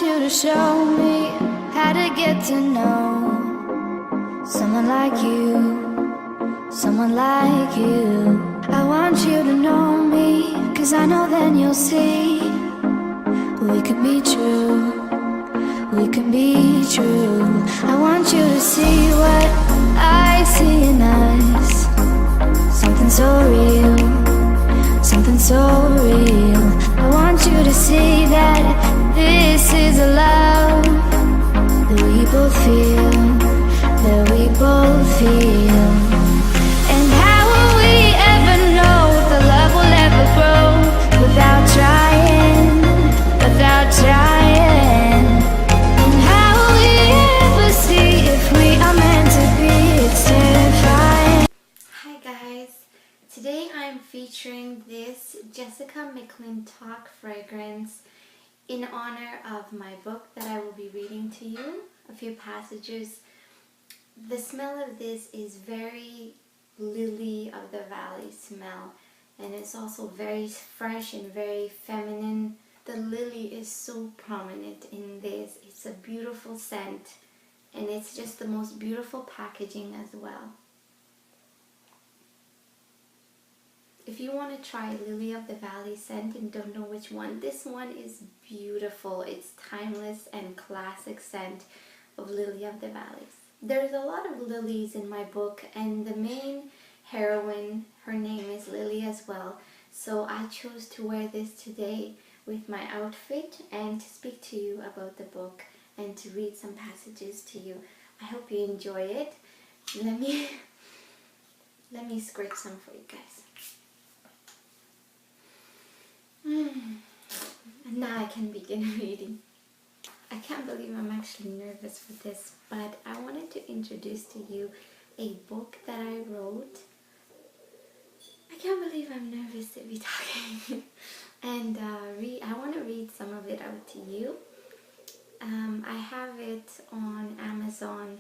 want you to show me how to get to know someone like you, someone like you. I want you to know me, 'cause I know then you'll see we could be true, we can be true. I want you to see what I see in us, something so real, something so real. I want you to see that this is a love that we both feel, that we both feel. And how will we ever know if the love will ever grow without trying, without trying? And how will we ever see if we are meant to be? It's terrifying. Hi guys, today I'm featuring this Jessica McClintock fragrance in honor of my book that I will be reading to you, a few passages. The smell of this is very lily of the valley smell, and it's also very fresh and very feminine. The lily is so prominent in this. It's a beautiful scent, and it's just the most beautiful packaging as well. If you want to try Lily of the Valley scent and don't know which one, this one is beautiful. It's timeless and classic scent of Lily of the Valleys. There's a lot of lilies in my book, and the main heroine, her name is Lily as well. So I chose to wear this today with my outfit and to speak to you about the book and to read some passages to you. I hope you enjoy it. Let me squirt some for you guys. And now I can begin reading. I can't believe I'm actually nervous for this, but I wanted to introduce to you a book that I wrote. I can't believe I'm nervous to be talking. And I want to read some of it out to you. I have it on Amazon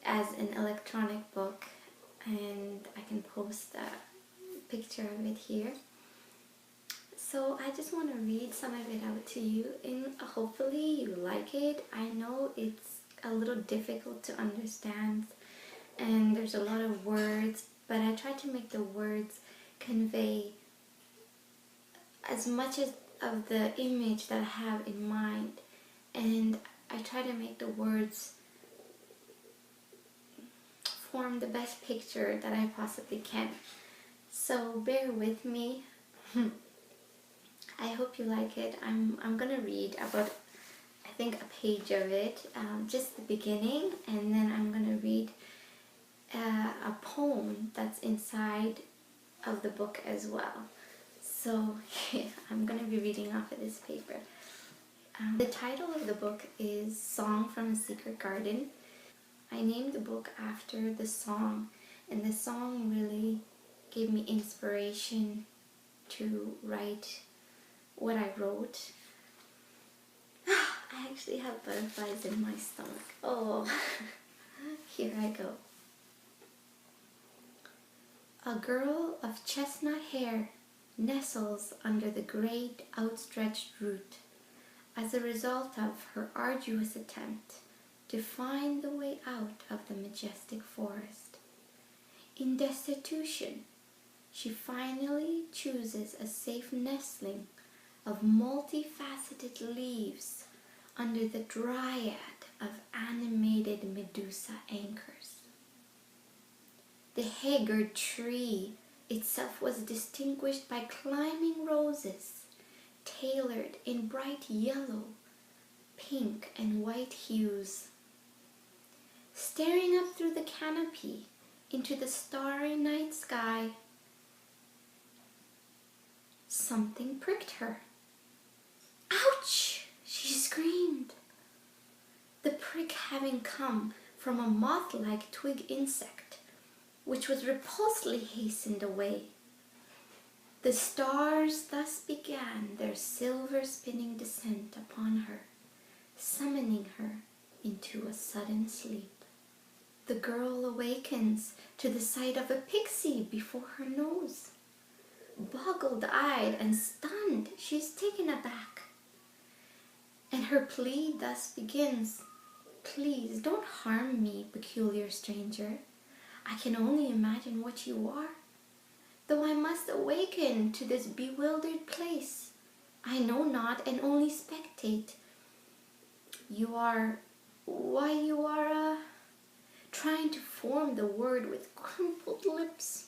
as an electronic book, and I can post a picture of it here. So I just want to read some of it out to you, and hopefully you like it. I know it's a little difficult to understand and there's a lot of words, but I try to make the words convey as much of the image that I have in mind, and I try to make the words form the best picture that I possibly can. So bear with me. I hope you like it. I'm gonna read about, I think, a page of it, just the beginning, and then I'm gonna read a poem that's inside of the book as well. So yeah, I'm gonna be reading off of this paper. The title of the book is Song from a Secret Garden. I named the book after the song, and the song really gave me inspiration to write what I wrote. I actually have butterflies in my stomach. Oh, here I go. A girl of chestnut hair nestles under the great outstretched root as a result of her arduous attempt to find the way out of the majestic forest. In destitution, she finally chooses a safe nestling of multifaceted leaves under the dryad of animated Medusa anchors. The haggard tree itself was distinguished by climbing roses, tailored in bright yellow, pink, and white hues. Staring up through the canopy into the starry night sky, something pricked her. Ouch! She screamed. The prick having come from a moth-like twig insect, which was repulsively hastened away. The stars thus began their silver-spinning descent upon her, summoning her into a sudden sleep. The girl awakens to the sight of a pixie before her nose. Boggled-eyed and stunned, she is taken aback, and her plea thus begins. Please don't harm me, peculiar stranger. I can only imagine what you are. Though I must awaken to this bewildered place, I know not and only spectate. You are trying to form the word with crumpled lips.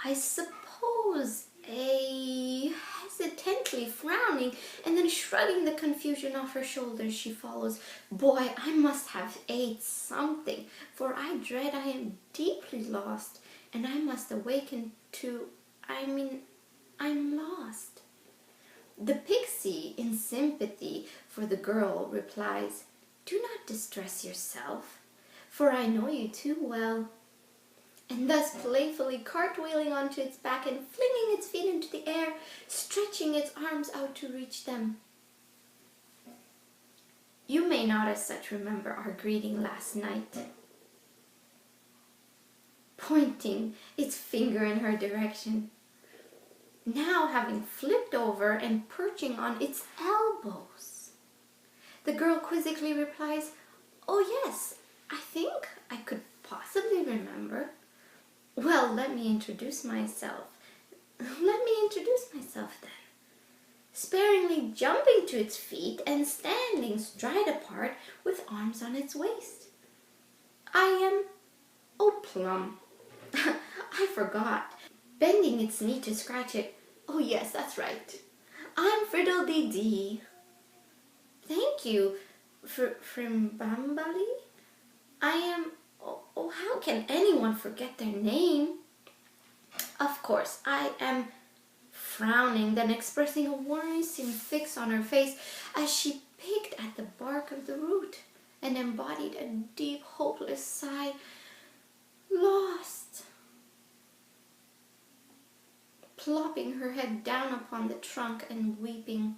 I suppose, hesitantly frowning and then shrugging the confusion off her shoulders, she follows. Boy, I must have ate something, for I dread I am deeply lost, and I must awaken to, I'm lost. The pixie, in sympathy for the girl, replies, do not distress yourself, for I know you too well. And thus playfully cartwheeling onto its back and flinging its feet into the air, stretching its arms out to reach them. You may not as such remember our greeting last night. Pointing its finger in her direction. Now having flipped over and perching on its elbows. The girl quizzically replies, oh yes, I think I could possibly remember. Well, let me introduce myself then. Sparingly jumping to its feet and standing stride apart with arms on its waist. I am, oh plum, I forgot. Bending its knee to scratch it. Oh yes, that's right. I'm Friddle-dee-dee. Thank you, Frimbambali. I am, oh, how can anyone forget their name? Of course, I am, frowning, then expressing a worrisome fix on her face as she picked at the bark of the root and embodied a deep, hopeless sigh. Lost. Plopping her head down upon the trunk and weeping.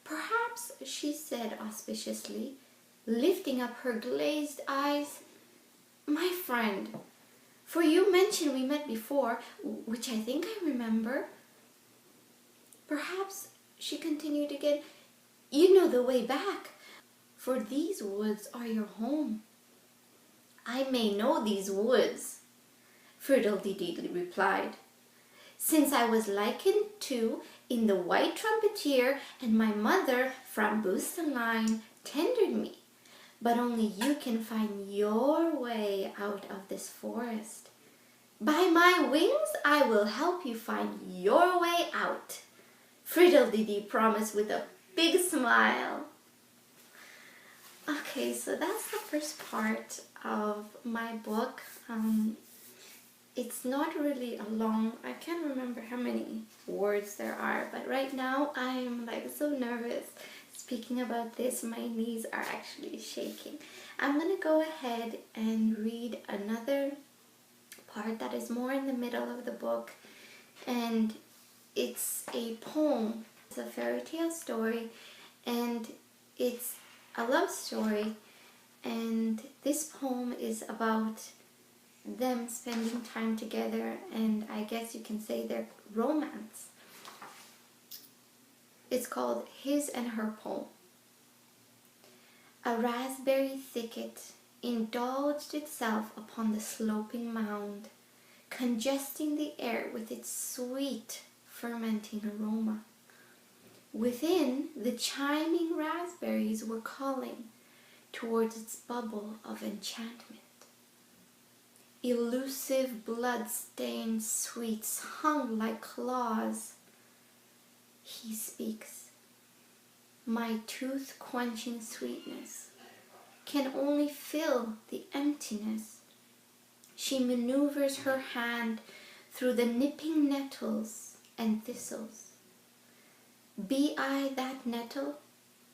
Perhaps, she said auspiciously, lifting up her glazed eyes, my friend, for you mentioned we met before, which I think I remember. Perhaps, she continued again, you know the way back, for these woods are your home. I may know these woods, Friddle-dee-dee replied, since I was likened to in the White Trumpeter and my mother, Framboestenline, tendered me. But only you can find your way out of this forest. By my wings, I will help you find your way out, Friddle-dee-dee promised with a big smile. Okay, so that's the first part of my book. It's not really a long, I can't remember how many words there are, but right now I'm like so nervous speaking about this. My knees are actually shaking. I'm gonna go ahead and read another part that is more in the middle of the book, and it's a poem. It's a fairy tale story, and it's a love story, and this poem is about them spending time together, and I guess you can say their romance. It's called His and Her Poem. A raspberry thicket indulged itself upon the sloping mound, congesting the air with its sweet, fermenting aroma. Within, the chiming raspberries were calling towards its bubble of enchantment. Elusive blood-stained sweets hung like claws. He speaks. My tooth-quenching sweetness can only fill the emptiness. She maneuvers her hand through the nipping nettles and thistles. Be I that nettle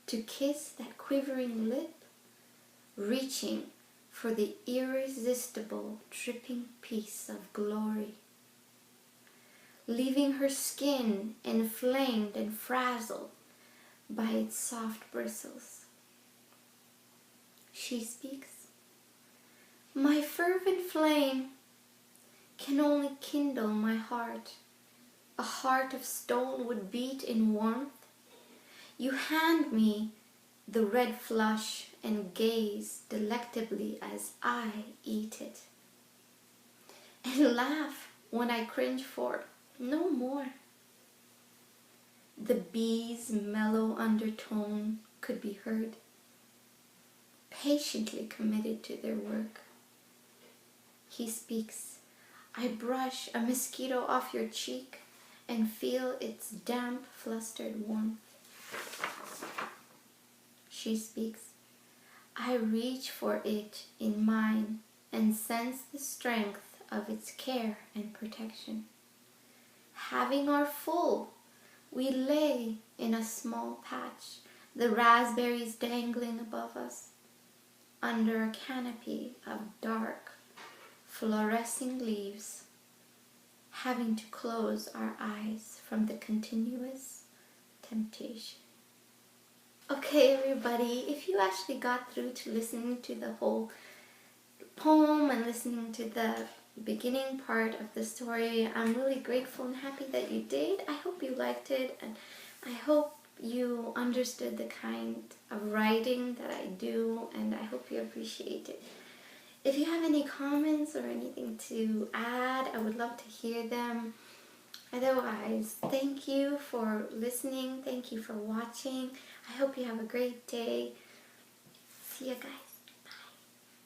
to kiss that quivering lip, reaching for the irresistible dripping piece of glory, leaving her skin inflamed and frazzled by its soft bristles. She speaks. My fervent flame can only kindle my heart. A heart of stone would beat in warmth You hand me the red flush and gaze delectably as I eat it, and laugh when I cringe for no more. The bee's mellow undertone could be heard, patiently committed to their work. He speaks. I brush a mosquito off your cheek and feel its damp, flustered warmth. She speaks. I reach for it in mine and sense the strength of its care and protection. Having our full, we lay in a small patch, the raspberries dangling above us, under a canopy of dark, fluorescing leaves, having to close our eyes from the continuous temptation. Okay, everybody, if you actually got through to listening to the whole poem and listening to the beginning part of the story, I'm really grateful and happy that you did. I hope you liked it, and I hope you understood the kind of writing that I do, and I hope you appreciate it. If you have any comments or anything to add, I would love to hear them. Otherwise, thank you for listening. Thank you for watching. I hope you have a great day. See you guys.